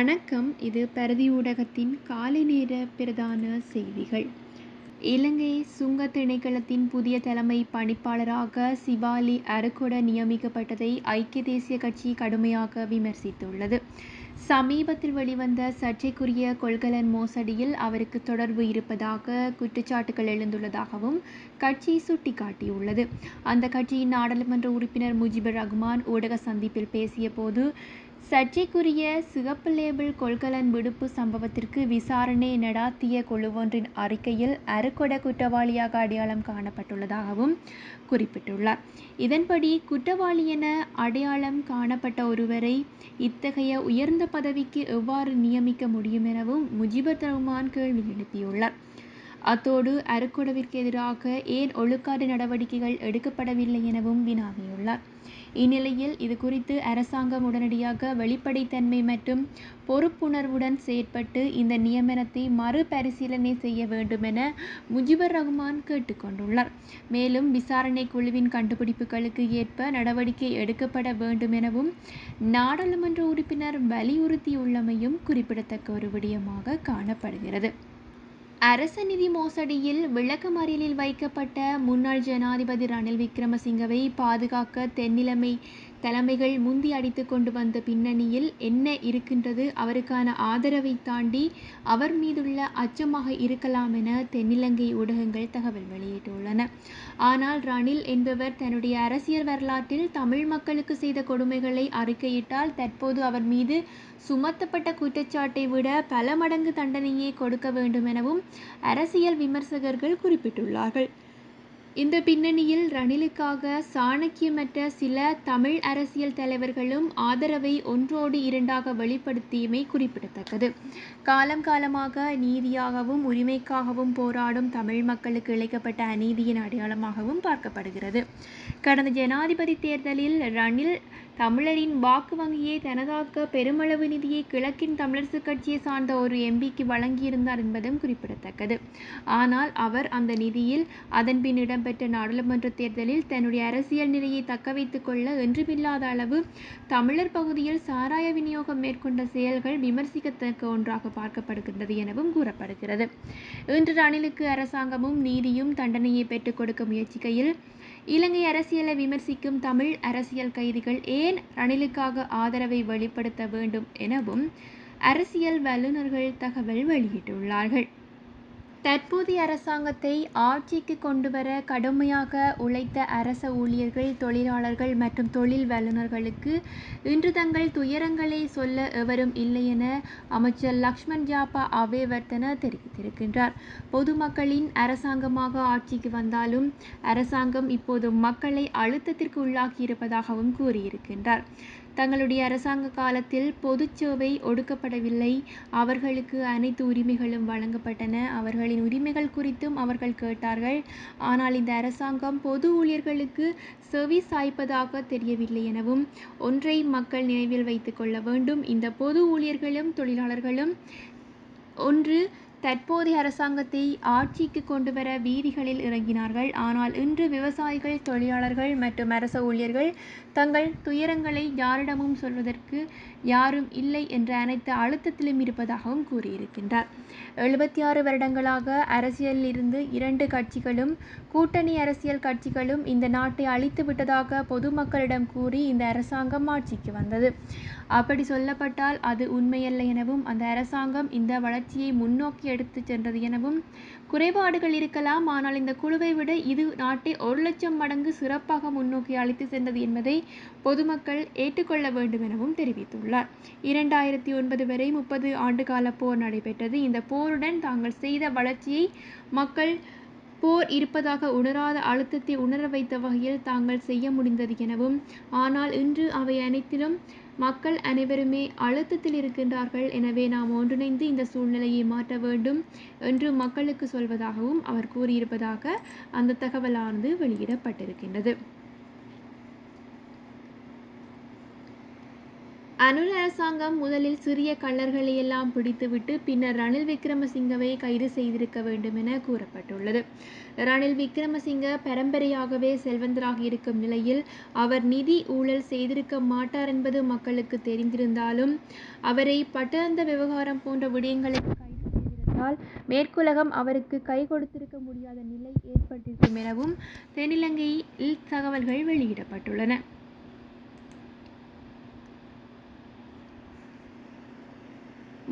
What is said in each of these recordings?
வணக்கம். இது பரதி ஊடகத்தின் காலை நேர பிரதான செய்திகள். இலங்கை சுங்க திணைக்களத்தின் புதிய தலைமை பணிப்பாளராக சிவாலி அருகொட நியமிக்கப்பட்டதை ஐக்கிய தேசிய கட்சி கடுமையாக விமர்சித்துள்ளது. சமீபத்தில் வெளிவந்த சர்ச்சைக்குரிய கொள்கலன் மோசடியில் அவருக்கு தொடர்பு இருப்பதாக குற்றச்சாட்டுகள் எழுந்துள்ளதாகவும் கட்சி சுட்டிக்காட்டியுள்ளது. அந்த கட்சியின் நாடாளுமன்ற உறுப்பினர் முஜிபுர் ரஹ்மான் ஊடக சந்திப்பில் பேசிய போது, சர்ச்சைக்குரிய சிகப்பு லேபிள் கொள்கலன் வெடிப்பு சம்பவத்திற்கு விசாரணை நடாத்திய குழுவொன்றின் அறிக்கையில் அருகொட குற்றவாளியாக அடையாளம் காணப்பட்டுள்ளதாகவும் குறிப்பிட்டுள்ளார். இதன்படி குற்றவாளி என அடையாளம் காணப்பட்ட ஒருவரை இத்தகைய உயர்ந்த பதவிக்கு எவ்வாறு நியமிக்க முடியும் எனவும் முஜிபுர் ரஹ்மான் கேள்வி எழுப்பியுள்ளார். அத்தோடு அருகொடவிற்கு எதிராக ஏன் ஒழுக்காற்று நடவடிக்கைகள் எடுக்கப்படவில்லை எனவும் வினாவியுள்ளார். இந்நிலையில் இதுகுறித்து அரசாங்கம் உடனடியாக வெளிப்படைத்தன்மை மற்றும் பொறுப்புணர்வுடன் செயற்பட்டு இந்த நியமனத்தை மறுபரிசீலனை செய்ய வேண்டும் என முஜிபுர் ரஹ்மான் கேட்டுக்கொண்டுள்ளார். மேலும் விசாரணை குழுவின் கண்டுபிடிப்புகளுக்கு ஏற்ப நடவடிக்கை எடுக்கப்பட வேண்டும் எனவும் நாடாளுமன்ற உறுப்பினர் வலியுறுத்தியுள்ளமையும் குறிப்பிடத்தக்க ஒரு விடயமாக காணப்படுகிறது. அரச நிதி மோசடியில் விளக்கமறியலில் வைக்கப்பட்ட முன்னாள் ஜனாதிபதி ரணில் விக்ரமசிங்கவை பாதுகாக்க தென்னிலமை தலைமைகள் முந்தி அடித்து கொண்டு வந்த பின்னணியில் என்ன இருக்கின்றது, அவருக்கான ஆதரவை தாண்டி அவர் மீதுள்ள அச்சமாக இருக்கலாம் என தென்னிலங்கை ஊடகங்கள் தகவல் வெளியிட்டுள்ளன. ஆனால் ரணில் என்பவர் தன்னுடைய அரசியல் வரலாற்றில் தமிழ் மக்களுக்கு செய்த கொடுமைகளை அறிக்கையிட்டால் தற்போது அவர் மீது சுமத்தப்பட்ட குற்றச்சாட்டை விட பல மடங்கு தண்டனையை கொடுக்க வேண்டும் எனவும் அரசியல் விமர்சகர்கள் குறிப்பிட்டுள்ளார்கள். இந்த பின்னணியில் ரணிலுக்காக சாணக்கியமற்ற சில தமிழ் அரசியல் தலைவர்களும் ஆதரவை ஒன்றோடு இரண்டாக வெளிப்படுத்தியமை குறிப்பிடத்தக்கது. காலம் காலமாக நீதியாகவும் உரிமைக்காகவும் போராடும் தமிழ் மக்களுக்கு இழைக்கப்பட்ட அநீதியின் அடையாளமாகவும் பார்க்கப்படுகிறது. கடந்த ஜனாதிபதி தேர்தலில் ரணில் தமிழரின் வாக்கு வங்கியை தனதாக்க பெருமளவு நிதியை கிழக்கின் தமிழரசு கட்சியை சார்ந்த ஒரு எம்பிக்கு வழங்கியிருந்தார் என்பதும் குறிப்பிடத்தக்கது. ஆனால் அவர் அந்த நிதியில் அதன்பின் இடம்பெற்ற நாடாளுமன்ற தேர்தலில் தன்னுடைய அரசியல் நிலையை தக்க வைத்துக் கொள்ள என்றுமில்லாத அளவு தமிழர் பகுதியில் சாராய விநியோகம் மேற்கொண்ட செயல்கள் விமர்சிக்கத்தக்க ஒன்றாக பார்க்கப்படுகின்றது எனவும் கூறப்படுகிறது. இன்று ரணிலுக்கு அரசாங்கமும் நீதியும் தண்டனையை பெற்றுக் கொடுக்க முயற்சிக்கையில் இலங்கை அரசியலை விமர்சிக்கும் தமிழ் அரசியல் கைதிகள் ஏன் ரணிலுக்காக ஆதரவை வெளிப்படுத்த வேண்டும் எனவும் அரசியல் வல்லுநர்கள் தகவல் வெளியிட்டுள்ளார்கள். தற்போதைய அரசாங்கத்தை ஆட்சிக்கு கொண்டுவர கடுமையாக உழைத்த அரச ஊழியர்கள், தொழிலாளர்கள் மற்றும் தொழில் வல்லுநர்களுக்கு இன்று தங்கள் துயரங்களை சொல்ல எவரும் இல்லை என அமைச்சர் லக்ஷ்மன் ஜாப்பா அபேவர்தன தெரிவித்திருக்கின்றார். பொதுமக்களின் அரசாங்கமாக ஆட்சிக்கு வந்தாலும் அரசாங்கம் இப்போது மக்களை அழுத்தத்திற்கு உள்ளாக்கியிருப்பதாகவும் கூறியிருக்கின்றார். தங்களுடைய அரசாங்க காலத்தில் பொதுச்சேவை ஒடுக்கப்படவில்லை, அவர்களுக்கு அனைத்து உரிமைகளும் வழங்கப்பட்டன, அவர்களின் உரிமைகள் குறித்தும் அவர்கள் கேட்டார்கள். ஆனால் இந்த அரசாங்கம் பொது ஊழியர்களுக்கு செவி சாய்ப்பதாக தெரியவில்லை எனவும் ஒன்றை மக்கள் நினைவில் வைத்துக் கொள்ள வேண்டும், இந்த பொது ஊழியர்களும் தொழிலாளர்களும் ஒன்று தற்போதைய அரசாங்கத்தை ஆட்சிக்கு கொண்டுவர வீதிகளில் இறங்கினார்கள். ஆனால் இன்று விவசாயிகள், தொழிலாளர்கள் மற்றும் அரச ஊழியர்கள் தங்கள் துயரங்களை யாரிடமும் சொல்வதற்கு யாரும் இல்லை என்ற அனைத்து அழுத்தத்திலும் இருப்பதாகவும் கூறியிருக்கின்றார். 76 வருடங்களாக அரசியலில் இருந்து இரண்டு கட்சிகளும் கூட்டணி அரசியல் கட்சிகளும் இந்த நாட்டை அழித்து விட்டதாக பொதுமக்களிடம் கூறி இந்த அரசாங்கம் ஆட்சிக்கு வந்தது. அப்படி சொல்லப்பட்டால் அது உண்மையல்ல எனவும் அந்த அரசாங்கம் இந்த வளர்ச்சியை முன்னோக்கி எடுத்துச் சென்றது எனவும் குறைபாடுகள் இருக்கலாம், ஆனால் இந்த குழுவை விட இது நாட்டை 1 லட்சம் மடங்கு சிறப்பாக முன்னோக்கி அழைத்து சென்றது என்பதை பொதுமக்கள் ஏற்றுக்கொள்ள வேண்டும் எனவும் தெரிவித்துள்ளார். 2009 வரை 30 ஆண்டுகால போர் நடைபெற்றது. இந்த போருடன் தாங்கள் செய்த வளர்ச்சியை மக்கள் போர் இருப்பதாக உணராத அழுத்தத்தை உணர வைத்த வகையில் தாங்கள் செய்ய முடிந்தது எனவும், ஆனால் இன்று அவை அனைத்திலும் மக்கள் அனைவருமே அழுத்தத்தில் இருக்கின்றார்கள், எனவே நாம் ஒன்றிணைந்து இந்த சூழ்நிலையை மாற்ற வேண்டும் என்று மக்களுக்கு சொல்வதாகவும் அவர் கூறியிருப்பதாக அந்த தகவலானது வெளியிடப்பட்டிருக்கின்றது. அனுர அரசாங்கம் முதலில் சிறிய கள்ளர்களையெல்லாம் பிடித்துவிட்டு பின்னர் ரணில் விக்ரமசிங்கவை கைது செய்திருக்க வேண்டும் என கூறப்பட்டுள்ளது. ரணில் விக்ரமசிங்க பரம்பரையாகவே செல்வந்தராக இருக்கும் நிலையில் அவர் நிதி ஊழல் செய்திருக்க மாட்டார் என்பது மக்களுக்கு தெரிந்திருந்தாலும் அவரை பட்டந்த விவகாரம் போன்ற விடயங்களுக்கு கைது செய்திருந்தால் மேற்குலகம் அவருக்கு கை கொடுத்திருக்க முடியாத நிலை ஏற்பட்டிருக்கும் எனவும் தென்னிலங்கையில் தகவல்கள் வெளியிடப்பட்டுள்ளன.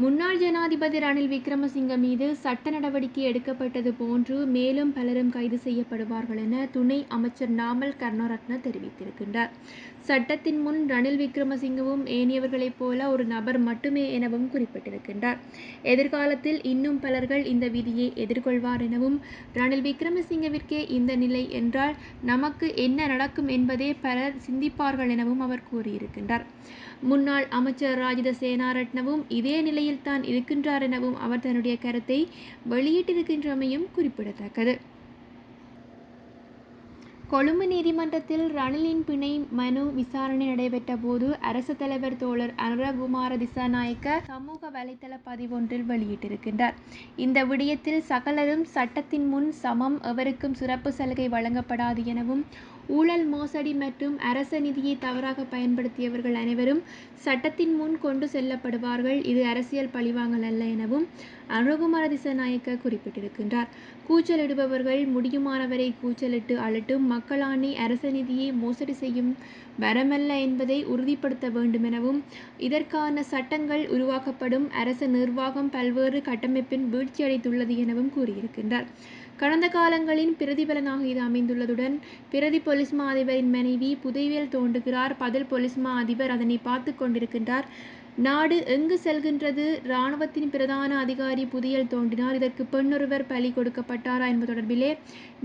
முன்னாள் ஜனாதிபதி ரணில் விக்ரமசிங்க மீது சட்ட நடவடிக்கை எடுக்கப்பட்டது போன்று மேலும் பலரும் கைது செய்யப்படுவார்கள் என துணை அமைச்சர் நாமல் கருணாரத்ன தெரிவித்திருக்கின்றார். சட்டத்தின் முன் ரணில் விக்ரமசிங்கவும் ஏனையவர்களைப் போல ஒரு நபர் மட்டுமே எனவும் குறிப்பிட்டிருக்கின்றார். எதிர்காலத்தில் இன்னும் பலர்கள் இந்த விதியை எதிர்கொள்வார் எனவும் ரணில் விக்ரமசிங்கவிற்கே இந்த நிலை என்றால் நமக்கு என்ன நடக்கும் என்பதே பலர் சிந்திப்பார்கள் எனவும் அவர் கூறியிருக்கின்றார். முன்னாள் அமைச்சர் ராஜித சேனாரட்னவும் இதே நிலையில் தான் இருக்கின்றார் எனவும் அவர் தன்னுடைய கருத்தை வெளியிட்டிருக்கின்றமையும் குறிப்பிடத்தக்கது. கொழும்பு நீதிமன்றத்தில் ரணிலின் பிணை மனு விசாரணை நடைபெற்ற போது அரசு தலைவர் தோழர் அனுரகுமார திசாநாயக்க சமூக வலைதள பதிவொன்றில் வெளியிட்டிருக்கின்றார். இந்த விடயத்தில் சகலரும் சட்டத்தின் முன் சமம், எவருக்கும் சிறப்பு சலுகை வழங்கப்படாது எனவும் ஊழல் மோசடி மற்றும் அரச நிதியை தவறாக பயன்படுத்தியவர்கள் அனைவரும் சட்டத்தின் முன் கொண்டு செல்லப்படுவார்கள், இது அரசியல் பழிவாங்கல் அல்ல எனவும் அனுரகுமார திசாநாயக்க குறிப்பிட்டிருக்கின்றார். கூச்சலிடுபவர்கள் முடியுமானவரை கூச்சலிட்டு அழட்டும், மக்களாணை அரச நிதியை மோசடி செய்யும் வரமல்ல என்பதை உறுதிப்படுத்த வேண்டும் எனவும் இதற்கான சட்டங்கள் உருவாக்கப்படும், அரச நிர்வாகம் பல்வேறு கட்டமைப்பின் வீழ்ச்சியடைந்துள்ளது எனவும் கூறியிருக்கின்றார். கடந்த காலங்களின் பிரதிபலனாக இது அமைந்துள்ளதுடன் பிரதி பொலிஸ் மா அதிபரின் மனைவி புதையல் தோண்டுகிறார், பதில் பொலிஸ் மா அதிபர் அதனை பார்த்து கொண்டிருக்கின்றார், நாடு எங்கு செல்கின்றது, இராணுவத்தின் பிரதான அதிகாரி புதையல் தோண்டினார், இதற்கு பெண்ணொருவர் பலி கொடுக்கப்பட்டாரா என்பது தொடர்பிலே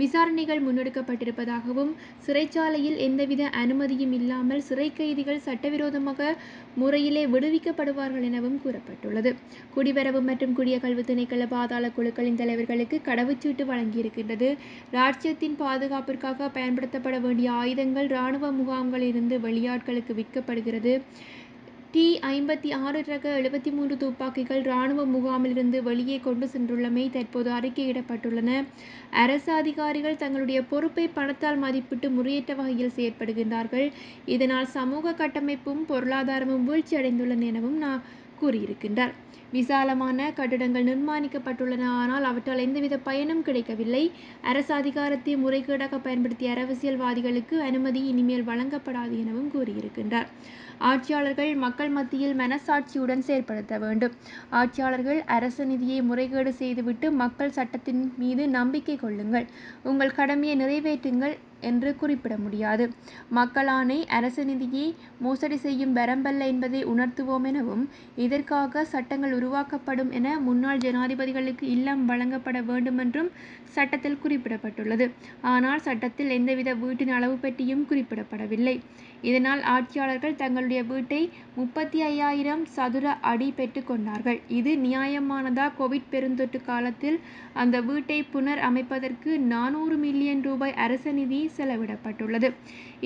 விசாரணைகள் முன்னெடுக்கப்பட்டிருப்பதாகவும் சிறைச்சாலையில் எந்தவித அனுமதியும் இல்லாமல் சிறை கைதிகள் சட்டவிரோதமாக முறையிலே விடுவிக்கப்படுவார்கள் எனவும் கூறப்பட்டுள்ளது. குடிவரவு மற்றும் குடியகல்வு திணைக்கள பாதாள குழுக்களின் தலைவர்களுக்கு கடவுச்சீட்டு வழங்கியிருக்கின்றது. இராச்சியத்தின் பாதுகாப்பிற்காக பயன்படுத்தப்பட வேண்டிய ஆயுதங்கள் இராணுவ முகாம்களிலிருந்து வெளியாட்களுக்கு விற்கப்படுகிறது. T-56 ரக 73 துப்பாக்கிகள் இராணுவ முகாமிலிருந்து வெளியே கொண்டு சென்றுள்ளமை தற்போது அறிக்கையிடப்பட்டுள்ளன. அரசு அதிகாரிகள் தங்களுடைய பொறுப்பை பணத்தால் மதிப்பிட்டு முறையற்ற வகையில் செயற்படுகின்றார்கள். இதனால் சமூக கட்டமைப்பும் பொருளாதாரமும் வீழ்ச்சியடைந்துள்ளன எனவும் கூறியிருக்கின்றார். விசாலமான கட்டிடங்கள் நிர்மாணிக்கப்பட்டுள்ளன, ஆனால் அவற்றால் எந்தவித பயனும் கிடைக்கவில்லை. அரசு அதிகாரத்தை முறைகேடாக பயன்படுத்திய அரசியல்வாதிகளுக்கு அனுமதி இனிமேல் வழங்கப்படாது எனவும் கூறியிருக்கின்றார். ஆட்சியாளர்கள் மக்கள் மத்தியில் மனசாட்சியுடன் செயற்படுத்த வேண்டும். ஆட்சியாளர்கள் அரசு நிதியை முறைகேடு செய்துவிட்டு மக்கள் சட்டத்தின் மீது நம்பிக்கை கொள்ளுங்கள், உங்கள் கடமையை நிறைவேற்றுங்கள் என்று குறிப்பிட முடியாது. மக்களாணை அரசு நிதியை மோசடி செய்யும் வரம்பல்ல என்பதை உணர்த்துவோம் எனவும் இதற்காக சட்டங்கள் உருவாக்கப்படும் என முன்னாள் ஜனாதிபதிகளுக்கு இல்லம் வழங்கப்பட வேண்டுமென்றும் சட்டத்தில் குறிப்பிடப்பட்டுள்ளது. ஆனால் சட்டத்தில் எந்தவித வீட்டின் அளவு பற்றியும் குறிப்பிடப்படவில்லை. இதனால் ஆட்சியாளர்கள் தங்களுடைய வீட்டை 35,000 சதுர அடி பெற்றுக் கொண்டார்கள். இது நியாயமானதா? கோவிட் பெருந்தொற்று காலத்தில் அந்த வீட்டை புனர் அமைப்பதற்கு 400 மில்லியன் ரூபாய் அரச நிதி செலவிடப்பட்டுள்ளது.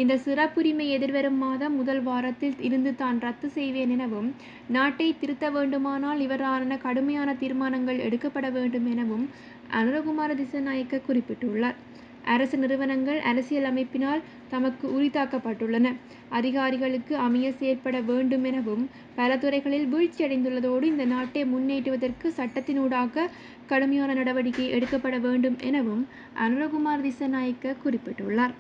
இந்த சிறப்புரிமை எதிர்வரும் மாதம் முதல் வாரத்தில் இருந்து தான் ரத்து செய்வேன் எனவும் நாட்டை திருத்த வேண்டுமானால் இவ்வாறான கடுமையான தீர்மானங்கள் எடுக்கப்பட வேண்டும் எனவும் அனுரகுமார திசாநாயக்க குறிப்பிட்டுள்ளார். அரசு நிறுவனங்கள் அரசியல் அமைப்பினால் தமக்கு உரித்தாக்கப்பட்டுள்ளன, அதிகாரிகளுக்கு அமைய செயற்பட வேண்டும் எனவும் பல துறைகளில் வீழ்ச்சியடைந்துள்ளதோடு இந்த நாட்டை முன்னேற்றுவதற்கு சட்டத்தினூடாக கடுமையான நடவடிக்கை எடுக்கப்பட வேண்டும் எனவும் அனுரகுமார திசாநாயக்க குறிப்பிட்டுள்ளார்.